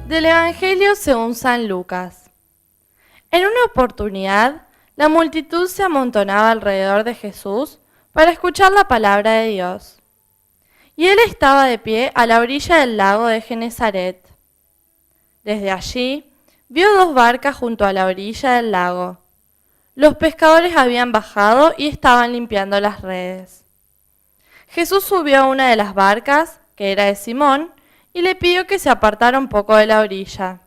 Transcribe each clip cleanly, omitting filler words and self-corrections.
Del Evangelio según San Lucas. En una oportunidad, la multitud se amontonaba alrededor de Jesús para escuchar la palabra de Dios. Y él estaba de pie a la orilla del lago de Genesaret. Desde allí, vio dos barcas junto a la orilla del lago. Los pescadores habían bajado y estaban limpiando las redes. Jesús subió a una de las barcas, que era de Simón, y le pidió que se apartara un poco de la orilla.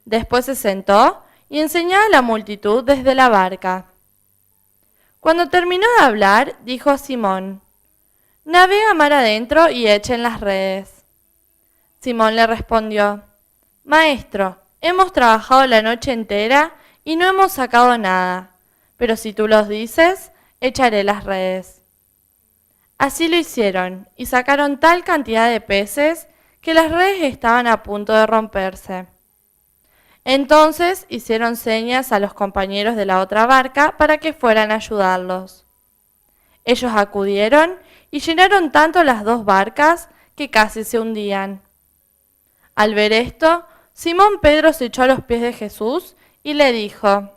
Después se sentó y enseñaba a la multitud desde la barca. Cuando terminó de hablar, dijo a Simón: «Navega mar adentro y echen las redes». Simón le respondió: «Maestro, hemos trabajado la noche entera y no hemos sacado nada, pero si tú lo dices, echaré las redes». Así lo hicieron y sacaron tal cantidad de peces que las redes estaban a punto de romperse. Entonces hicieron señas a los compañeros de la otra barca para que fueran a ayudarlos. Ellos acudieron y llenaron tanto las dos barcas que casi se hundían. Al ver esto, Simón Pedro se echó a los pies de Jesús y le dijo: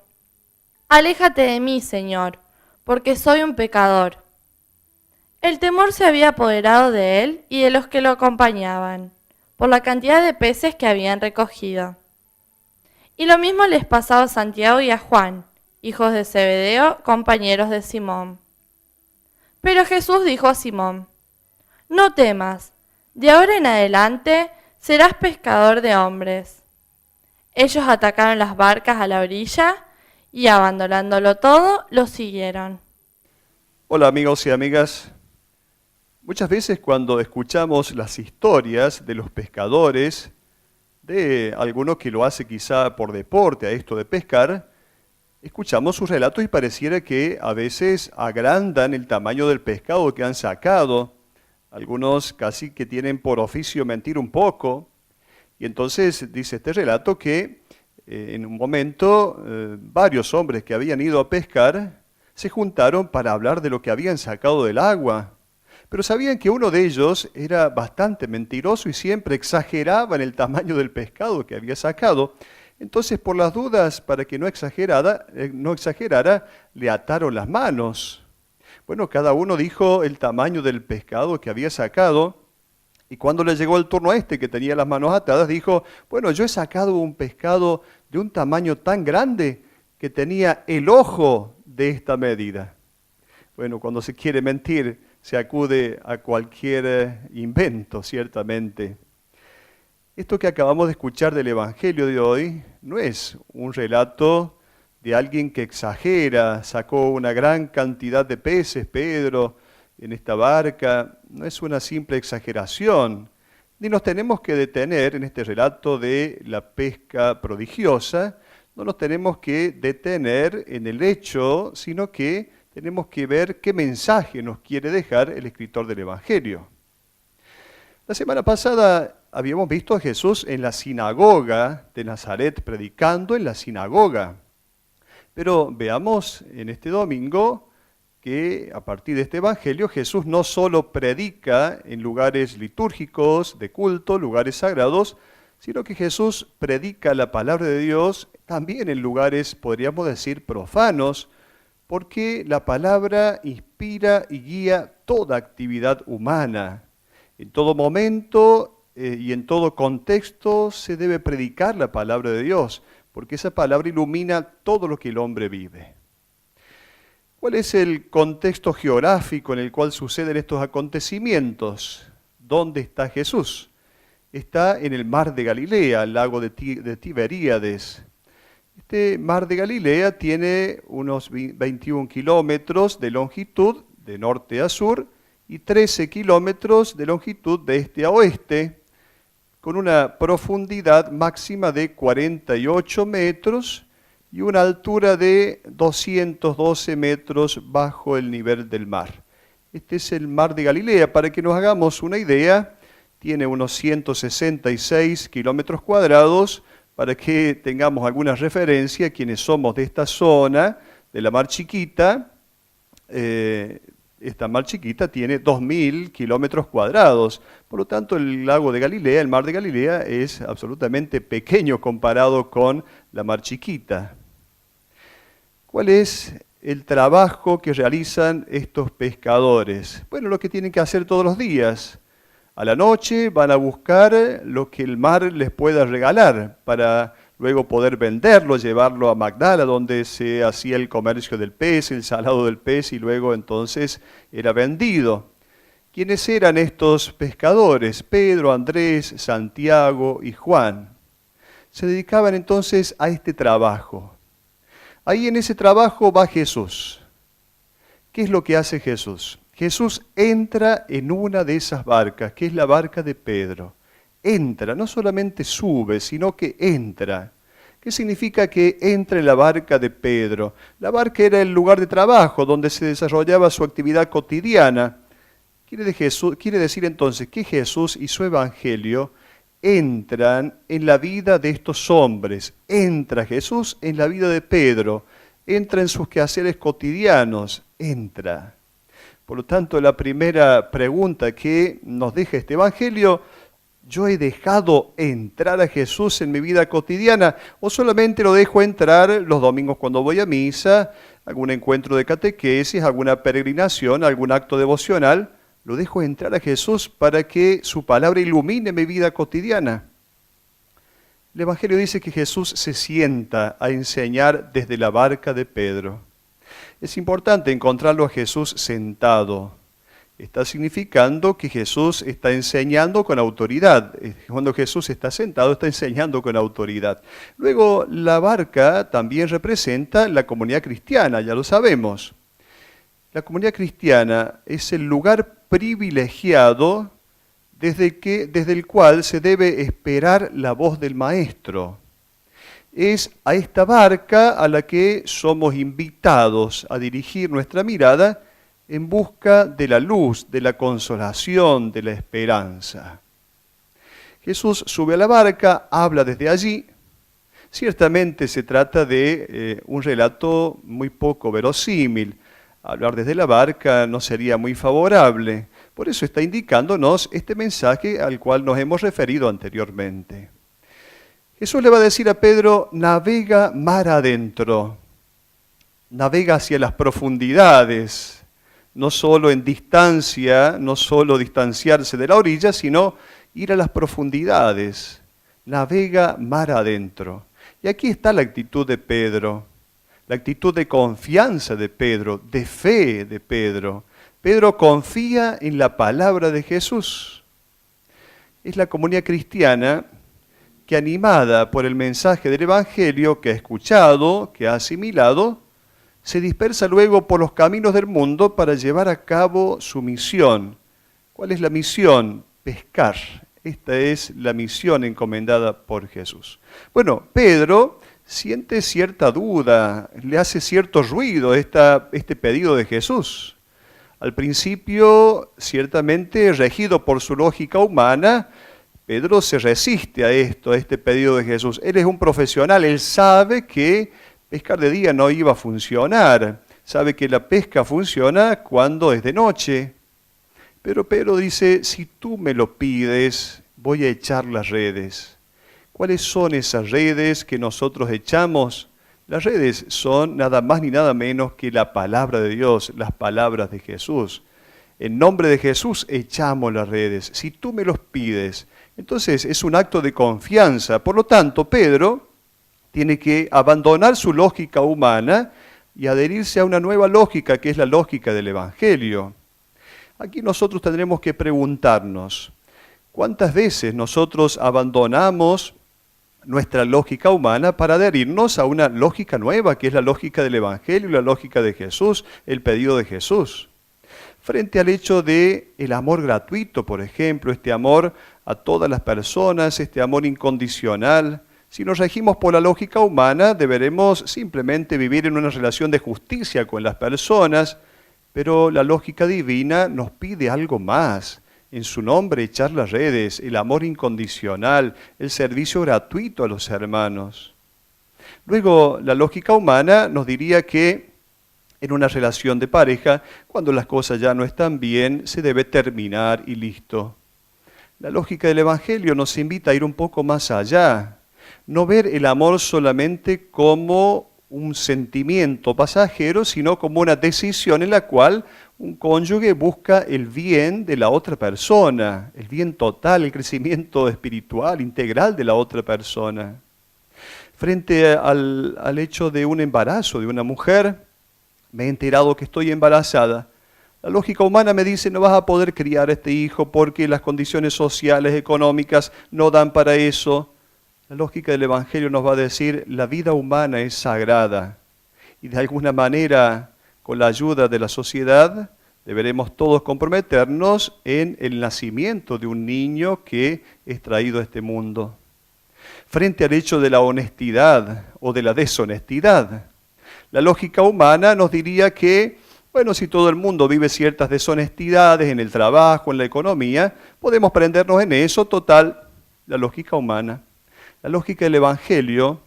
«Aléjate de mí, Señor, porque soy un pecador». El temor se había apoderado de él y de los que lo acompañaban, por la cantidad de peces que habían recogido. Y lo mismo les pasaba a Santiago y a Juan, hijos de Zebedeo, compañeros de Simón. Pero Jesús dijo a Simón: «No temas, de ahora en adelante serás pescador de hombres». Ellos atacaron las barcas a la orilla y, abandonándolo todo, lo siguieron. Hola amigos y amigas. Muchas veces cuando escuchamos las historias de los pescadores, de alguno que lo hace quizá por deporte a esto de pescar, escuchamos sus relatos y pareciera que a veces agrandan el tamaño del pescado que han sacado. Algunos casi que tienen por oficio mentir un poco. Y entonces dice este relato que en un momento varios hombres que habían ido a pescar se juntaron para hablar de lo que habían sacado del agua. Pero sabían que uno de ellos era bastante mentiroso y siempre exageraba en el tamaño del pescado que había sacado. Entonces, por las dudas, para que no exagerara, le ataron las manos. Bueno, cada uno dijo el tamaño del pescado que había sacado. Y cuando le llegó el turno a este, que tenía las manos atadas, dijo: «Bueno, yo he sacado un pescado de un tamaño tan grande que tenía el ojo de esta medida». Bueno, cuando se quiere mentir, se acude a cualquier invento, ciertamente. Esto que acabamos de escuchar del Evangelio de hoy no es un relato de alguien que exagera, sacó una gran cantidad de peces, Pedro, en esta barca. No es una simple exageración, ni nos tenemos que detener en este relato de la pesca prodigiosa, no nos tenemos que detener en el hecho, sino que tenemos que ver qué mensaje nos quiere dejar el escritor del Evangelio. La semana pasada habíamos visto a Jesús en la sinagoga de Nazaret, predicando en la sinagoga. Pero veamos en este domingo que a partir de este Evangelio Jesús no solo predica en lugares litúrgicos, de culto, lugares sagrados, sino que Jesús predica la palabra de Dios también en lugares, podríamos decir, profanos, porque la palabra inspira y guía toda actividad humana. En todo momento y en todo contexto se debe predicar la palabra de Dios, porque esa palabra ilumina todo lo que el hombre vive. ¿Cuál es el contexto geográfico en el cual suceden estos acontecimientos? ¿Dónde está Jesús? Está en el mar de Galilea, el lago de Tiberíades. Este mar de Galilea tiene unos 21 kilómetros de longitud de norte a sur y 13 kilómetros de longitud de este a oeste, con una profundidad máxima de 48 metros y una altura de 212 metros bajo el nivel del mar. Este es el mar de Galilea. Para que nos hagamos una idea, tiene unos 166 kilómetros cuadrados. Para que tengamos alguna referencia, quienes somos de esta zona, de la Mar Chiquita, esta mar chiquita tiene 2000 kilómetros cuadrados. Por lo tanto, el lago de Galilea, el mar de Galilea, es absolutamente pequeño comparado con la mar chiquita. ¿Cuál es el trabajo que realizan estos pescadores? Bueno, lo que tienen que hacer todos los días. A la noche van a buscar lo que el mar les pueda regalar para luego poder venderlo, llevarlo a Magdala, donde se hacía el comercio del pez, el salado del pez, y luego entonces era vendido. ¿Quiénes eran estos pescadores? Pedro, Andrés, Santiago y Juan. Se dedicaban entonces a este trabajo. Ahí en ese trabajo va Jesús. ¿Qué es lo que hace Jesús? Jesús entra en una de esas barcas, que es la barca de Pedro. Entra, no solamente sube, sino que entra. ¿Qué significa que entra en la barca de Pedro? La barca era el lugar de trabajo donde se desarrollaba su actividad cotidiana. Quiere decir entonces que Jesús y su evangelio entran en la vida de estos hombres. Entra Jesús en la vida de Pedro, entra en sus quehaceres cotidianos, entra. Por lo tanto, la primera pregunta que nos deja este evangelio: ¿yo he dejado entrar a Jesús en mi vida cotidiana o solamente lo dejo entrar los domingos cuando voy a misa, algún encuentro de catequesis, alguna peregrinación, algún acto devocional? ¿Lo dejo entrar a Jesús para que su palabra ilumine mi vida cotidiana? El Evangelio dice que Jesús se sienta a enseñar desde la barca de Pedro. Es importante encontrarlo a Jesús sentado. Está significando que Jesús está enseñando con autoridad. Cuando Jesús está sentado, está enseñando con autoridad. Luego, la barca también representa la comunidad cristiana, ya lo sabemos. La comunidad cristiana es el lugar privilegiado desde el cual se debe esperar la voz del Maestro. Es a esta barca a la que somos invitados a dirigir nuestra mirada en busca de la luz, de la consolación, de la esperanza. Jesús sube a la barca, habla desde allí. Ciertamente se trata de un relato muy poco verosímil. Hablar desde la barca no sería muy favorable. Por eso está indicándonos este mensaje al cual nos hemos referido anteriormente. Jesús le va a decir a Pedro: navega mar adentro, navega hacia las profundidades, no solo en distancia, no solo distanciarse de la orilla, sino ir a las profundidades, navega mar adentro. Y aquí está la actitud de Pedro, la actitud de confianza de Pedro, de fe de Pedro. Pedro confía en la palabra de Jesús. Es la comunidad cristiana que, animada por el mensaje del Evangelio que ha escuchado, que ha asimilado, se dispersa luego por los caminos del mundo para llevar a cabo su misión. ¿Cuál es la misión? Pescar. Esta es la misión encomendada por Jesús. Bueno, Pedro siente cierta duda, le hace cierto ruido este pedido de Jesús. Al principio, ciertamente regido por su lógica humana, Pedro se resiste a este pedido de Jesús. Él es un profesional, él sabe que pescar de día no iba a funcionar, sabe que la pesca funciona cuando es de noche. Pero Pedro dice: si tú me lo pides, voy a echar las redes. ¿Cuáles son esas redes que nosotros echamos? Las redes son nada más ni nada menos que la palabra de Dios, las palabras de Jesús. En nombre de Jesús echamos las redes, si tú me los pides. Entonces es un acto de confianza. Por lo tanto, Pedro tiene que abandonar su lógica humana y adherirse a una nueva lógica, que es la lógica del Evangelio. Aquí nosotros tendremos que preguntarnos: ¿cuántas veces nosotros abandonamos nuestra lógica humana para adherirnos a una lógica nueva, que es la lógica del Evangelio, la lógica de Jesús, el pedido de Jesús? Frente al hecho de el amor gratuito, por ejemplo, este amor a todas las personas, este amor incondicional, si nos regimos por la lógica humana, deberemos simplemente vivir en una relación de justicia con las personas, pero la lógica divina nos pide algo más. En su nombre, echar las redes, el amor incondicional, el servicio gratuito a los hermanos. Luego, la lógica humana nos diría que En una relación de pareja, cuando las cosas ya no están bien, se debe terminar y listo. La lógica del Evangelio nos invita a ir un poco más allá, no ver el amor solamente como un sentimiento pasajero, sino como una decisión en la cual un cónyuge busca el bien de la otra persona, el bien total, el crecimiento espiritual, integral de la otra persona. Frente al hecho de un embarazo de una mujer, me he enterado que estoy embarazada. La lógica humana me dice, no vas a poder criar a este hijo porque las condiciones sociales, económicas no dan para eso. La lógica del Evangelio nos va a decir, la vida humana es sagrada. Y de alguna manera, con la ayuda de la sociedad, deberemos todos comprometernos en el nacimiento de un niño que es traído a este mundo. Frente al hecho de la honestidad o de la deshonestidad, la lógica humana nos diría que, bueno, si todo el mundo vive ciertas deshonestidades en el trabajo, en la economía, podemos prendernos en eso, total, la lógica humana. La lógica del Evangelio,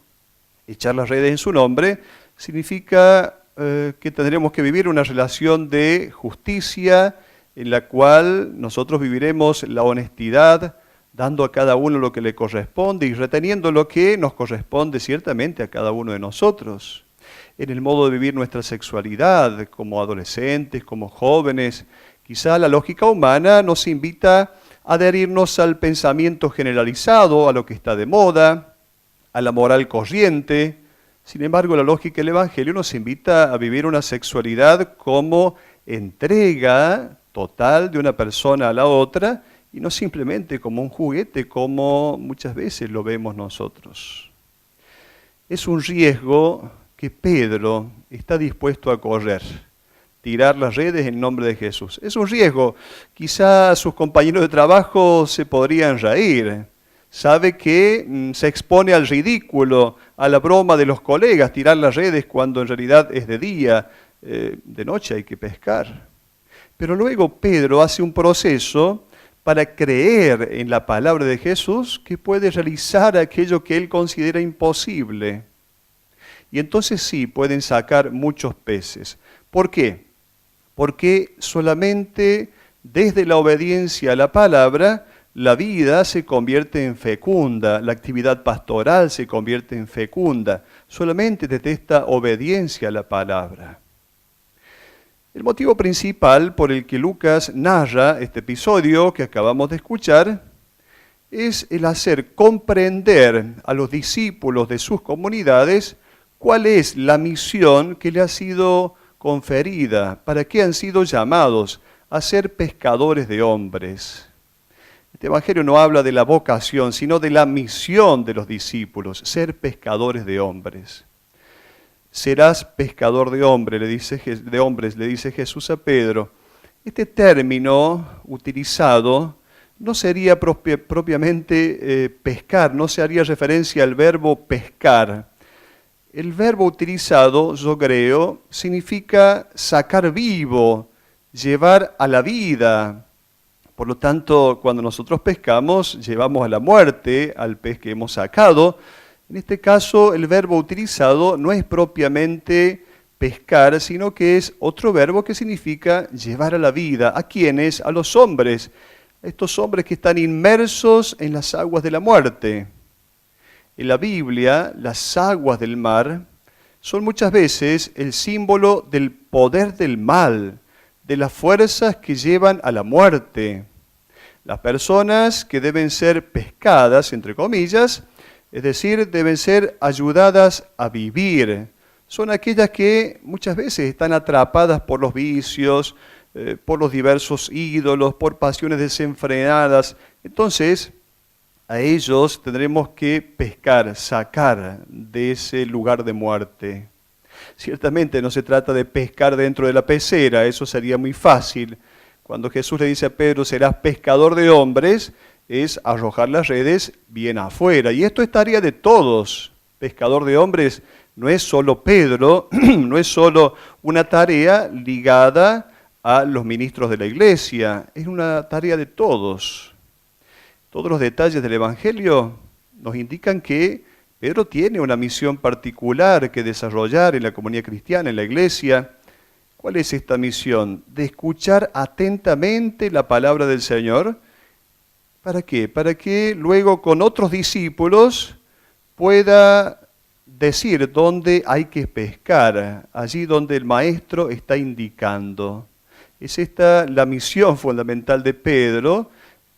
echar las redes en su nombre, significa que tendremos que vivir una relación de justicia en la cual nosotros viviremos la honestidad, dando a cada uno lo que le corresponde y reteniendo lo que nos corresponde ciertamente a cada uno de nosotros. En el modo de vivir nuestra sexualidad, como adolescentes, como jóvenes, quizá la lógica humana nos invita a adherirnos al pensamiento generalizado, a lo que está de moda, a la moral corriente. Sin embargo, la lógica del Evangelio nos invita a vivir una sexualidad como entrega total de una persona a la otra y no simplemente como un juguete, como muchas veces lo vemos nosotros. Es un riesgo que Pedro está dispuesto a correr, tirar las redes en nombre de Jesús. Es un riesgo. Quizá sus compañeros de trabajo se podrían reír. Sabe que se expone al ridículo, a la broma de los colegas, tirar las redes cuando en realidad es de día, de noche hay que pescar. Pero luego Pedro hace un proceso para creer en la palabra de Jesús que puede realizar aquello que él considera imposible. Y entonces sí, pueden sacar muchos peces. ¿Por qué? Porque solamente desde la obediencia a la palabra, la vida se convierte en fecunda, la actividad pastoral se convierte en fecunda, solamente desde esta obediencia a la palabra. El motivo principal por el que Lucas narra este episodio que acabamos de escuchar es el hacer comprender a los discípulos de sus comunidades cuál es la misión que le ha sido conferida, para qué han sido llamados a ser pescadores de hombres. Este evangelio no habla de la vocación, sino de la misión de los discípulos, ser pescadores de hombres. Serás pescador de hombres, le dice Jesús a Pedro. Este término utilizado no sería propiamente pescar, no se haría referencia al verbo pescar. El verbo utilizado, zogreo, significa sacar vivo, llevar a la vida. Por lo tanto, cuando nosotros pescamos, llevamos a la muerte al pez que hemos sacado. En este caso, el verbo utilizado no es propiamente pescar, sino que es otro verbo que significa llevar a la vida. ¿A quiénes? A los hombres. A estos hombres que están inmersos en las aguas de la muerte. En la Biblia, las aguas del mar son muchas veces el símbolo del poder del mal, de las fuerzas que llevan a la muerte. Las personas que deben ser pescadas, entre comillas, es decir, deben ser ayudadas a vivir. Son aquellas que muchas veces están atrapadas por los vicios, por los diversos ídolos, por pasiones desenfrenadas. Entonces, a ellos tendremos que pescar, sacar de ese lugar de muerte. Ciertamente no se trata de pescar dentro de la pecera, eso sería muy fácil. Cuando Jesús le dice a Pedro, serás pescador de hombres, es arrojar las redes bien afuera. Y esto es tarea de todos. Pescador de hombres no es solo Pedro, no es solo una tarea ligada a los ministros de la iglesia, es una tarea de todos. Todos los detalles del Evangelio nos indican que Pedro tiene una misión particular que desarrollar en la comunidad cristiana, en la iglesia. ¿Cuál es esta misión? De escuchar atentamente la palabra del Señor. ¿Para qué? Para que luego con otros discípulos pueda decir dónde hay que pescar, allí donde el maestro está indicando. Es esta la misión fundamental de Pedro,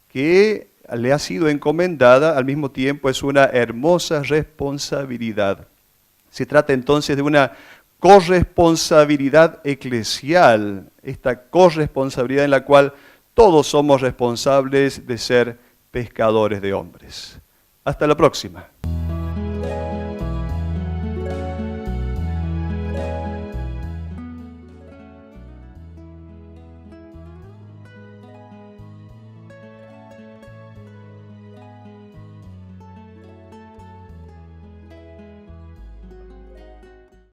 que le ha sido encomendada, al mismo tiempo es una hermosa responsabilidad. Se trata entonces de una corresponsabilidad eclesial, esta corresponsabilidad en la cual todos somos responsables de ser pescadores de hombres. Hasta la próxima.